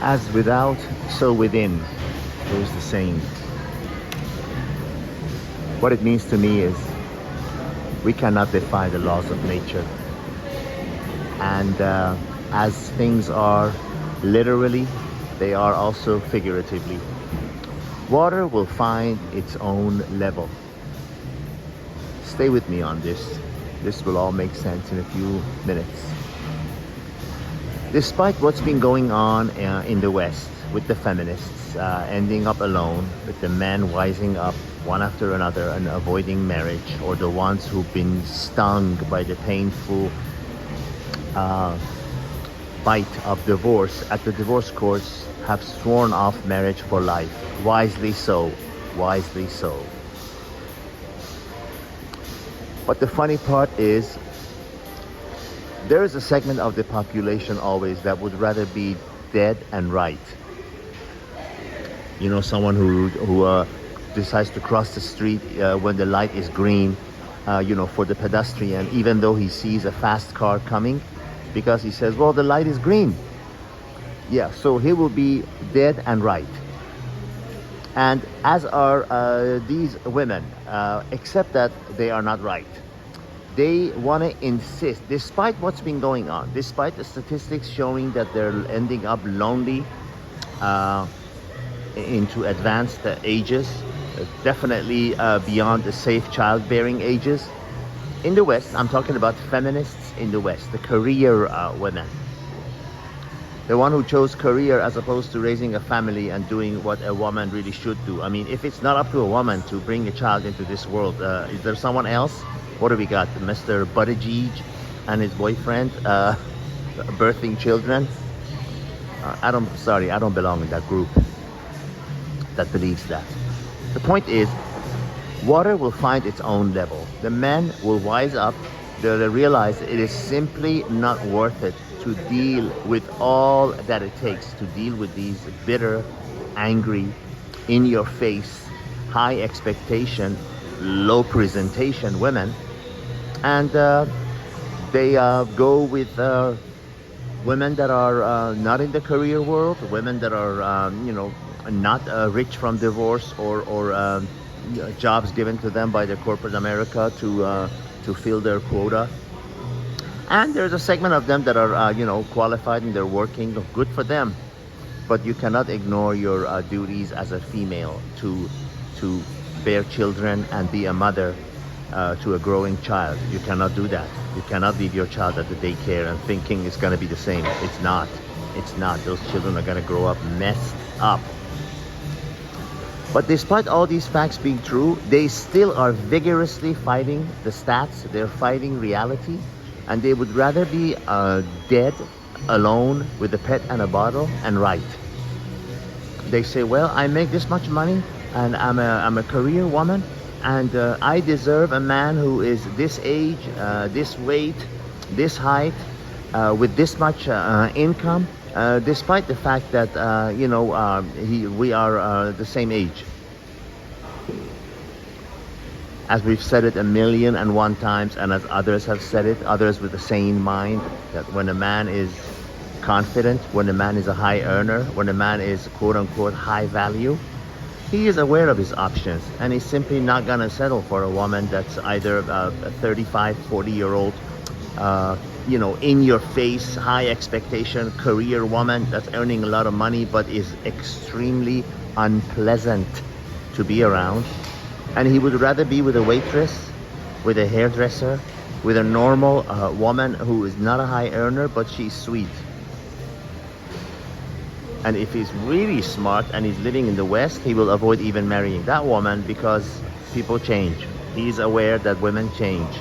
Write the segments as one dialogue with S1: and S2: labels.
S1: As without, so within, goes the saying. What it means to me is we cannot defy the laws of nature. And as things are literally, they are also figuratively. Water will find its own level. Stay with me on this. This will all make sense in a few minutes. Despite what's been going on in the West with the feminists ending up alone, with the men wising up one after another and avoiding marriage, or the ones who've been stung by the painful bite of divorce at the divorce courts, have sworn off marriage for life. Wisely so, wisely so. But the funny part is, there is a segment of the population always that would rather be dead and right. You know, someone who decides to cross the street when the light is green, for the pedestrian, even though he sees a fast car coming, because he says, well, the light is green. Yeah, so he will be dead and right. And as are these women, except that they are not right. They want to insist, despite what's been going on, despite the statistics showing that they're ending up lonely into advanced ages, definitely beyond the safe childbearing ages. In the West, I'm talking about feminists in the West, the career women. The one who chose career as opposed to raising a family and doing what a woman really should do. I mean, if it's not up to a woman to bring a child into this world, is there someone else? What do we got? Mr. Buttigieg and his boyfriend birthing children? I don't belong in that group that believes that. The point is, water will find its own level. The men will wise up. They'll realize it is simply not worth it to deal with all that it takes to deal with these bitter, angry, in your face, high expectation, low presentation women. And they go with women that are not in the career world, women that are not rich from divorce or jobs given to them by the corporate America to fill their quota. And there's a segment of them that are qualified and they're working. Good for them. But you cannot ignore your duties as a female to bear children and be a mother to a growing child. You cannot do that. You cannot leave your child at the daycare and thinking it's going to be the same. It's not. It's not. Those children are going to grow up messed up. But despite all these facts being true, they still are vigorously fighting the stats. They're fighting reality. And they would rather be dead, alone, with a pet and a bottle, and right. They say, well, I make this much money, and I'm a career woman, and I deserve a man who is this age, this weight, this height, with this much income, despite the fact that we are the same age. As we've said it 1,000,001 times, and as others have said it, others with a sane mind, that when a man is confident, when a man is a high earner, when a man is quote-unquote high value, he is aware of his options, and he's simply not going to settle for a woman that's either a 35, 40-year-old, in your face, high expectation, career woman that's earning a lot of money but is extremely unpleasant to be around. And he would rather be with a waitress, with a hairdresser, with a normal woman who is not a high earner, but she's sweet. And if he's really smart and he's living in the West, he will avoid even marrying that woman, because people change. He's aware that women change.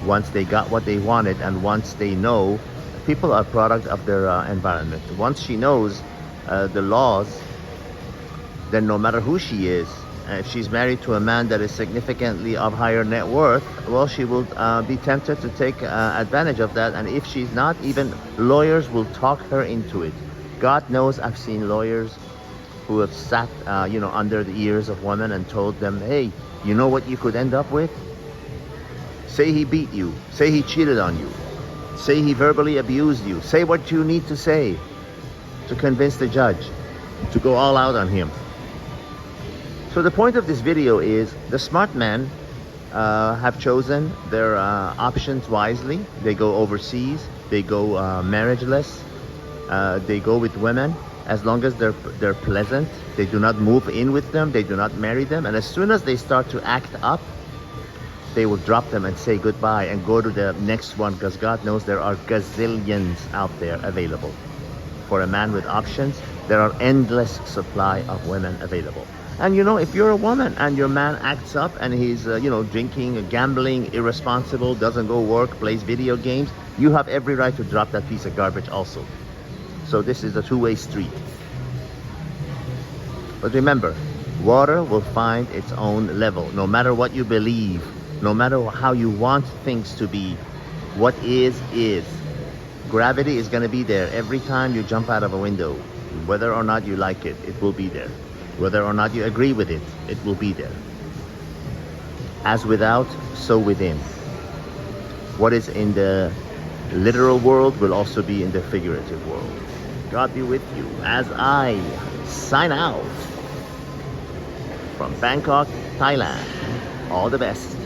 S1: Once they got what they wanted, and once they know, people are product of their environment. Once she knows the laws, then no matter who she is, if she's married to a man that is significantly of higher net worth, well, she will be tempted to take advantage of that. And if she's not, even lawyers will talk her into it. God knows I've seen lawyers who have sat, under the ears of women and told them, hey, you know what you could end up with? Say he beat you. Say he cheated on you. Say he verbally abused you. Say what you need to say. to convince the judge to go all out on him. So the point of this video is the smart men have chosen their options wisely. They go overseas, they go marriageless, they go with women as long as they're pleasant. They do not move in with them, they do not marry them, and as soon as they start to act up, they will drop them and say goodbye and go to the next one, because God knows there are gazillions out there available. For a man with options, there are endless supply of women available. And you know, if you're a woman and your man acts up and he's drinking, gambling, irresponsible, doesn't go work, plays video games, you have every right to drop that piece of garbage also. So this is a two-way street. But remember, water will find its own level. No matter what you believe, no matter how you want things to be, what is. Gravity is going to be there every time you jump out of a window. Whether or not you like it, it will be there. Whether or not you agree with it, it will be there. As without, so within. What is in the literal world will also be in the figurative world. God be with you as I sign out from Bangkok, Thailand. All the best.